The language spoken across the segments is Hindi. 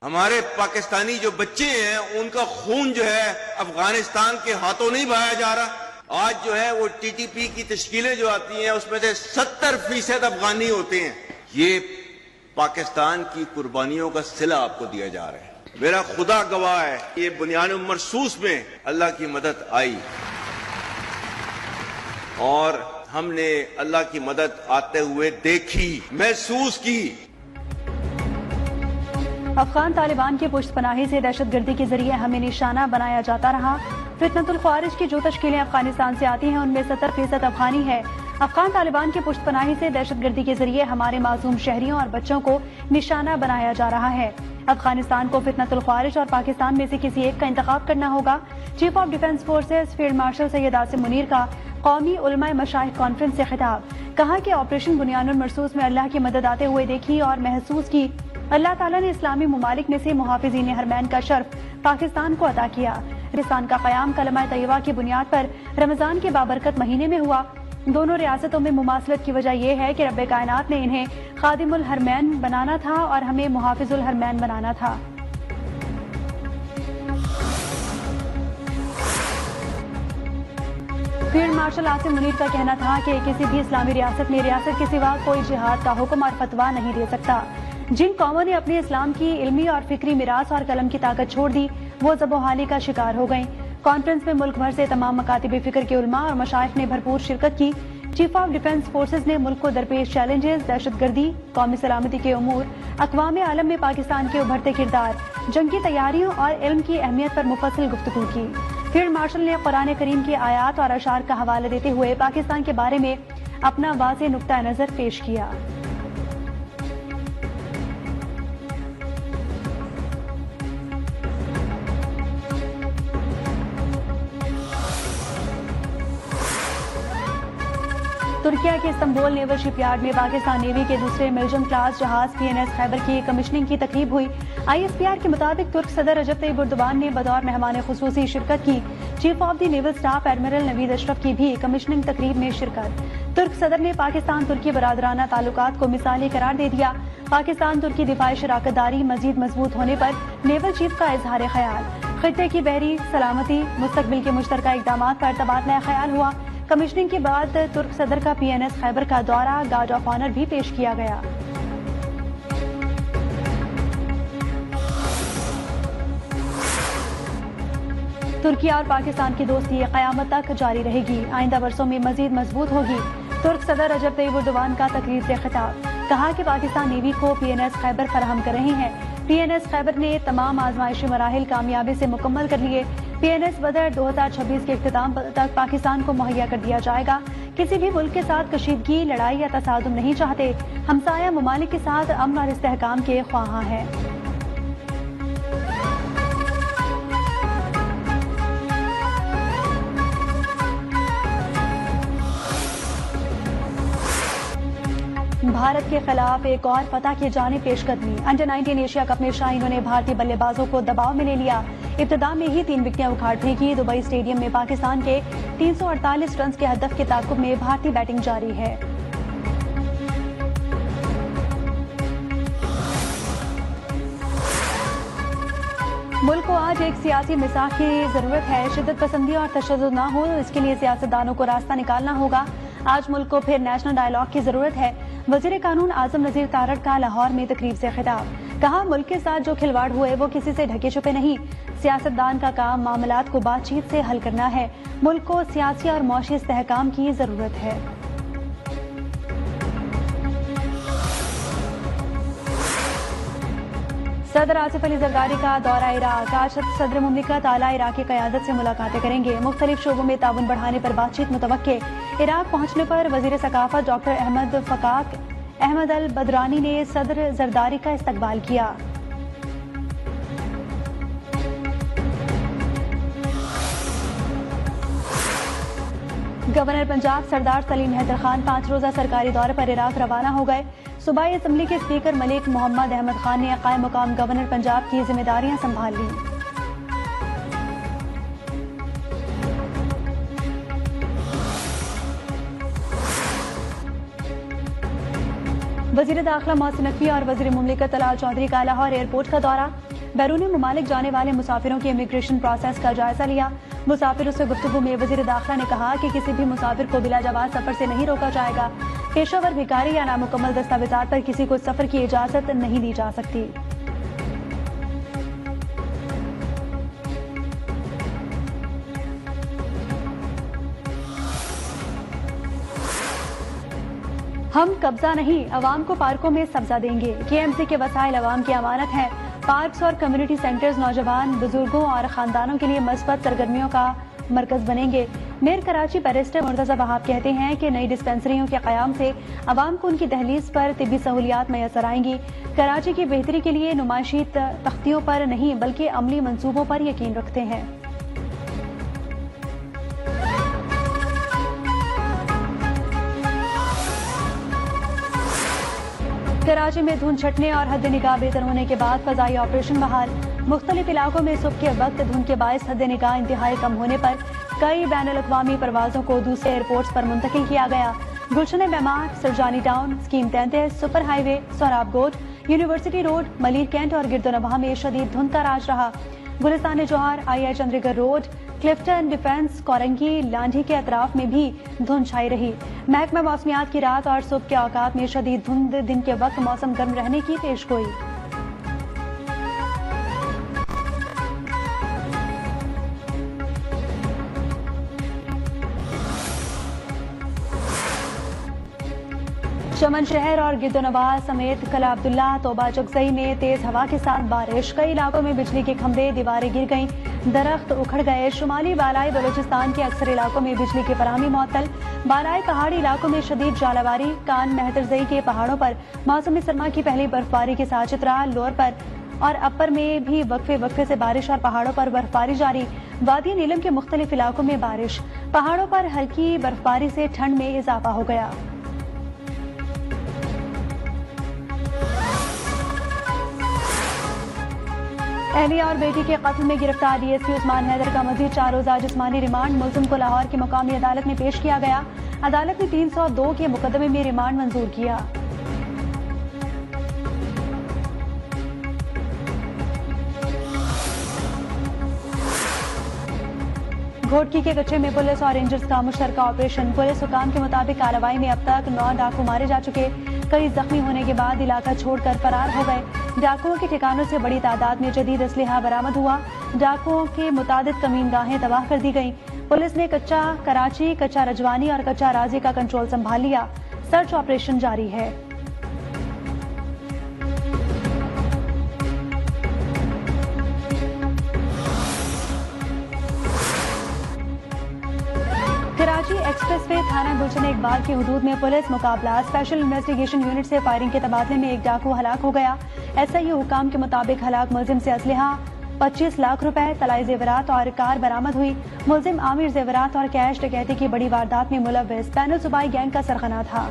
हमारे पाकिस्तानी जो बच्चे हैं उनका खून जो है अफगानिस्तान के हाथों नहीं बहाया जा रहा। आज जो है वो टीटीपी की तश्कीलें जो आती हैं उसमें से 70% अफगानी होते हैं। ये पाकिस्तान की कुर्बानियों का सिला आपको दिया जा रहा है। मेरा खुदा गवाह है, ये बुनियान मरसूस में अल्लाह की मदद आई और हमने अल्लाह की मदद आते हुए देखी, महसूस की। अफगान तालिबान की पुष्टपनाही से दहशतगर्दी के जरिए हमें निशाना बनाया जाता रहा। फितनतुल ख्वारिज की जो तश्कीलें अफगानिस्तान से आती हैं उनमें 70% अफगानी है। अफगान तालिबान की पुष्टपनाही से दहशतगर्दी के जरिए हमारे मासूम शहरियों और बच्चों को निशाना बनाया जा रहा है। अफगानिस्तान को फितनतुल ख्वारिज और पाकिस्तान में से किसी एक का इंतखाब करना होगा। Chief of defence forces field marshal Syed Asim Munir का कौमी उलमाए मशाइख कॉन्फ्रेंस से खिताब। कहा कि ऑपरेशन बुनियानुल मरसूस में अल्लाह की मदद आते हुए देखी और महसूस की। अल्लाह ताला ने इस्लामी मुमालिक में से मुहाफिजीन हरमैन का शर्फ पाकिस्तान को अता किया। पाकिस्तान का क़याम कलमा तैयबा की बुनियाद पर रमजान के बाबरकत महीने में हुआ। दोनों रियासतों में मुमासलत की वजह यह है कि रब्बे कायनात ने इन्हें खादिमुल हरमैन बनाना था और हमें मुहाफिजुल हरमैन बनाना था। फील्ड मार्शल आसिम मुनीर का कहना था कि किसी भी इस्लामी रियासत में रियासत के सिवा कोई जिहाद का हुक्म और फतवा नहीं दे सकता। जिन कौमों ने अपने इस्लाम की इल्मी और फिक्री मिरास और कलम की ताकत छोड़ दी वो ज़बोहाली का शिकार हो गयी। कॉन्फ्रेंस में मुल्क भर से तमाम मकातिब फिक्र के उलमा और मशाइख ने भरपूर शिरकत की। चीफ ऑफ डिफेंस फोर्सेज ने मुल्क को दरपेश चैलेंजेस, दहशतगर्दी, कौमी सलामती के उमूर, अक़वाम आलम में पाकिस्तान के उभरते किरदार, जंगी तैयारियों और इल्म की अहमियत पर मुफस्सिल गुफ्तगू की। फील्ड मार्शल ने कुरान करीम की आयात और अशार का हवाला देते हुए पाकिस्तान के बारे में अपना वाज़ेह नुक्ता नजर पेश किया। तुर्किया के इस्तांबुल नेवल शिपयार्ड में पाकिस्तान नेवी के दूसरे मिल्जम क्लास जहाज PNS खैबर की कमिश्निंग की तकरीब हुई। ISPR के मुताबिक तुर्क सदर रजब तैयब एर्दोगान ने बतौर मेहमान खुसूसी शिरकत की। Chief of the naval staff admiral Naveed Ashraf की भी कमिश्निंग तकरीब में शिरकत। तुर्क सदर ने पाकिस्तान तुर्की बरादराना ताल्लुकात को मिसाली करार दे दिया। पाकिस्तान तुर्की दिफाई शराकतदारी मजीद मजबूत होने पर नेवल चीफ का इजहार ख्याल। खित्ते की बहरी सलामती मुस्तकबिल के मुश्तरका इकदाम पर तबादला ख्याल हुआ। कमिश्निंग के बाद तुर्क सदर का PNS खैबर का दौरा, गार्ड ऑफ ऑनर भी पेश किया गया। तुर्की और पाकिस्तान की दोस्ती क़यामत तक जारी रहेगी, आइंदा बरसों में मजीद मजबूत होगी। तुर्क सदर रजब तैयब एर्दोगान का तकरीर से खिताब। कहा कि पाकिस्तान नेवी को PNS खैबर फराहम कर रहे हैं। PNS खैबर ने तमाम आजमाइशी मराहिल कामयाबी से मुकम्मल कर लिए। PNS बदर 2026 के इख्तिताम तक पाकिस्तान को मुहैया कर दिया जाएगा। किसी भी मुल्क के साथ कशीदगी, लड़ाई या तसादुम नहीं चाहते। हमसाया ममालिक के साथ अमन और इस्तेहकाम के ख्वाहां हैं। भारत के खिलाफ एक और फतह की जानिब पेशकदमी। अंडर-19 एशिया कप में शाहीनों ने भारतीय बल्लेबाजों को दबाव में ले लिया। इब्तिदा में ही 3 विकेटें उखाड़ फेंकी। दुबई स्टेडियम में पाकिस्तान के 348 रन के हदफ के ताक़ुब में भारतीय बैटिंग जारी है। मुल्क को आज एक सियासी मिसाल की जरूरत है। शिद्दत पसंदी और तशद्दुद न हो, इसके लिए सियासतदानों को रास्ता निकालना होगा। आज मुल्क को फिर नेशनल डायलॉग की जरूरत है। वजीर कानून आजम नजीर तारड़ का लाहौर में तकरीब से खिताब। कहा, मुल्क के साथ जो खिलवाड़ हुए वो किसी से ढके छुपे नहीं। सियासतदान का काम मामलात को बातचीत से हल करना है। मुल्क को सियासी और मौशी इस्तेहकाम की जरूरत है। सदर आसिफ अली जरदारी का दौरा इराक। आज सदर मुमलिकत आला इराकी क़यादत से मुलाकातें करेंगे। मुख्तलिफ शोबों में ताउन बढ़ाने पर बातचीत मुतवक्के। इराक पहुंचने पर वजीर सकाफत डॉक्टर अहमद फकाक अहमद अल बदरानी ने सदर जरदारी का इस्तकबाल किया। गवर्नर पंजाब सरदार सलीम हैदर खान 5 रोजा सरकारी दौरे पर इराक रवाना हो गए। सूबाई असम्बली के स्पीकर मलिक मोहम्मद अहमद खान ने कायम मुकाम गवर्नर पंजाब की जिम्मेदारियां संभाल ली। वजीर दाखिला मोहसिन नकवी और वजीर मुमलिकत तलाल चौधरी का लाहौर एयरपोर्ट का दौरा। बैरूनी ममालिक जाने वाले मुसाफिरों के इमिग्रेशन प्रोसेस का जायजा लिया। मुसाफिरों से गुफ्तगू में वजीर दाखिला ने कहा कि किसी भी मुसाफिर को बिला जवाब सफर से नहीं रोका जाएगा। पेशावर भिखारी या नामुकम्मल दस्तावेजात पर किसी को सफर की इजाजत नहीं दी जा सकती। हम कब्जा नहीं, अवाम को पार्कों में सब्जा देंगे। KMC के वसाइल अवाम की अमानत है। पार्क्स और कम्युनिटी सेंटर्स नौजवान, बुजुर्गों और खानदानों के लिए मस्बत सरगर्मियों का मरकज बनेंगे। मेयर कराची बैरिस्टर मुर्तजा वहाब कहते हैं कि नई डिस्पेंसरियों के कयाम से अवाम को उनकी दहलीज पर तिब्बी सहूलियात मैसर आएंगी। कराची की बेहतरी के लिए नुमाइशी तख्तियों पर नहीं बल्कि अमली मंसूबों पर यकीन रखते हैं। कराची में धुंध छटने और हद निगाह बेहतर होने के बाद फजाई ऑपरेशन बहाल। मुख्तलिफ इलाकों में सुबह के वक्त धुंध के बायस हद निगाह इंतहाई कम होने पर कई बैनुल-अक़वामी परवाजों को दूसरे एयरपोर्ट्स पर मुंतकिल किया गया। Gulshan Memar, Surjani town, scheme 33, super highway, Sohrab Goth, university road, Malir cantt और गिरदोनवाह में शदीद धुंध का राज रहा। Gulistan Jauhar, II Chandrigar road, Clifton, defence, Korangi, Landhi के अतराफ में भी धुंध छाई रही। महकमा मौसमियात की रात और सुबह के औकात में शदीद धुंध, दिन के वक्त मौसम गर्म रहने की पेशगोई। चमन शहर और गिरदोनवाह समेत कला अब्दुल्ला, तोबा चकसई में तेज हवा के साथ बारिश। कई इलाकों में बिजली के खंभे, दीवारें गिर गईं, दरख्त उखड़ गए। शुमाली बालाई बलूचिस्तान के अक्सर इलाकों में बिजली की फराहमी मुअत्तल। बालाई पहाड़ी इलाकों में शदीद जालावारी। कान मेहतरजई के पहाड़ों पर मौसमी सरमा की पहली बर्फबारी के साथ चित्राल, लोअर पर और अपर में भी वक्फे से बारिश और पहाड़ों पर बर्फबारी जारी। वादी नीलम के मुख्तलिफ इलाकों में बारिश। पहाड़ों पर हल्की बर्फबारी से ठंड में इजाफा हो गया। अहलिया और बेटी के कत्ल में गिरफ्तार DSP उस्मान हैदर का मजीद 4 रोजा जिस्मानी रिमांड। मुलजिम को लाहौर की मुकामी अदालत में पेश किया गया। अदालत ने 302 के मुकदमे में रिमांड मंजूर किया। घोटकी के कच्चे में पुलिस और रेंजर्स का मुश्तरका ऑपरेशन। पुलिस हुकाम के मुताबिक कार्रवाई में अब तक 9 डाकू मारे जा चुके। कई जख्मी होने के बाद इलाका छोड़कर फरार हो गए। डाकुओं के ठिकानों से बड़ी तादाद में जदीद असलहा बरामद हुआ। डाकुओं के मुतादिद कमीनगाहें तबाह कर दी गईं। पुलिस ने कच्चा कराची, कच्चा रजवानी और कच्चा राजी का कंट्रोल संभाल लिया। सर्च ऑपरेशन जारी है। कराची एक्सप्रेसवे थाना गुलशन इकबाल की हुदूद में पुलिस मुकाबला। स्पेशल इन्वेस्टिगेशन यूनिट से फायरिंग के तबादले में एक डाकू हलाक हो गया। SIU हुकाम के मुताबिक हलाक मुलजिम से असलहा, 25 लाख रुपए, तलाई जेवरात और कार बरामद हुई। मुलजिम आमिर जेवरात और कैश डकैती की बड़ी वारदात में मुलव्विस बैनुल सूबाई गैंग का सरगना था।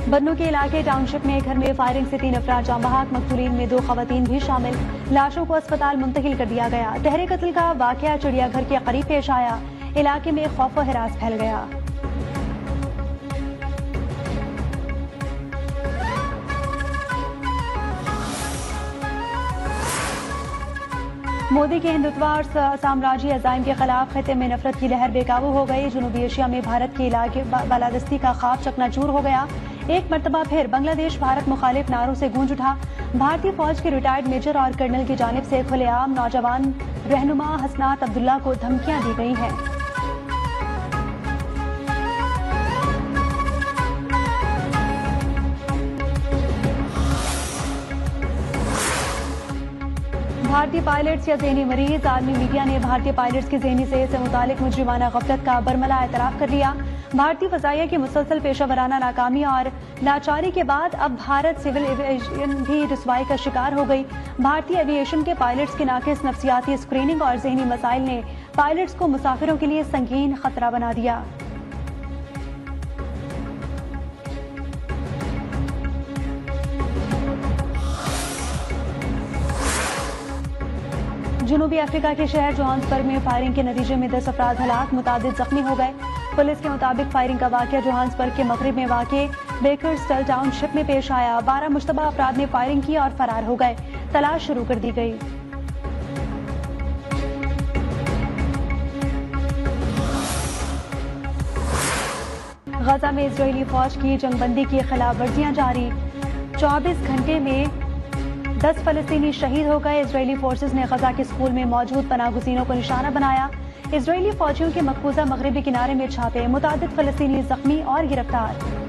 बन्नू के इलाके टाउनशिप में घर में फायरिंग से 3 अफराद जाँ बहक। मकतूलीन में 2 खवातीन भी शामिल। लाशों को अस्पताल मुंतकिल कर दिया गया। तहरे कत्ल का वाकया चिड़ियाघर के करीब पेश आया। इलाके में खौफ व हिरास फैल गया। मोदी के हिंदुत्व और साम्राज्य अजाइम के खिलाफ खिते में नफरत की लहर बेकाबू हो गई। जनूबी एशिया में भारत के इलाके बालादस्ती का ख्वाब चकनाचूर हो गया। एक मरतबा फिर बांग्लादेश भारत मुखालिफ नारों से गूंज उठा। भारतीय फौज के रिटायर्ड मेजर और कर्नल की जानिब से खुलेआम नौजवान रहनुमा हसनात अब्दुल्ला को धमकियां दी गई हैं। भारतीय पायलट्स या ज़हनी मरीज। आर्मी मीडिया ने भारतीय पायलट्स की ज़हनी सेहत से मुतालिक मुजरिमाना गफलत का बरमला एतराफ कर लिया। भारतीय फजाइया की मुसलसल पेशा नाकामी और लाचारी के बाद अब भारत सिविल एविएशन भी रुसवाई का शिकार हो गई। भारतीय एविएशन के पायलट्स की नाकिस नफ्सियाती स्क्रीनिंग और ज़हनी मसाइल ने पायलट्स को मुसाफिरों के लिए संगीन खतरा बना दिया। जनूबी अफ्रीका के शहर जोहान्सबर्ग में फायरिंग के नतीजे में 10 अफराद हलाक, मुतादिद जख्मी हो गए। पुलिस के मुताबिक फायरिंग का वाकया जोहान्सबर्ग के मगरिब में वाक़े बेकर्सटल टाउनशिप में पेश आया। 12 मुश्तबा अफराद ने फायरिंग की और फरार हो गए। तलाश शुरू कर दी गई। गजा में इजरायली फौज की जंगबंदी की खिलाफ वर्जियां जारी। 24 घंटे में 10 फलस्तीनी शहीद हो गए। इजरायली फोर्सेस ने गजा के स्कूल में मौजूद पनाहगुज़ीनों को निशाना बनाया। इजरायली फौजियों के मकबूजा मगरबी किनारे में छापे, मुतादिद फलस्तीनी जख्मी और गिरफ्तार।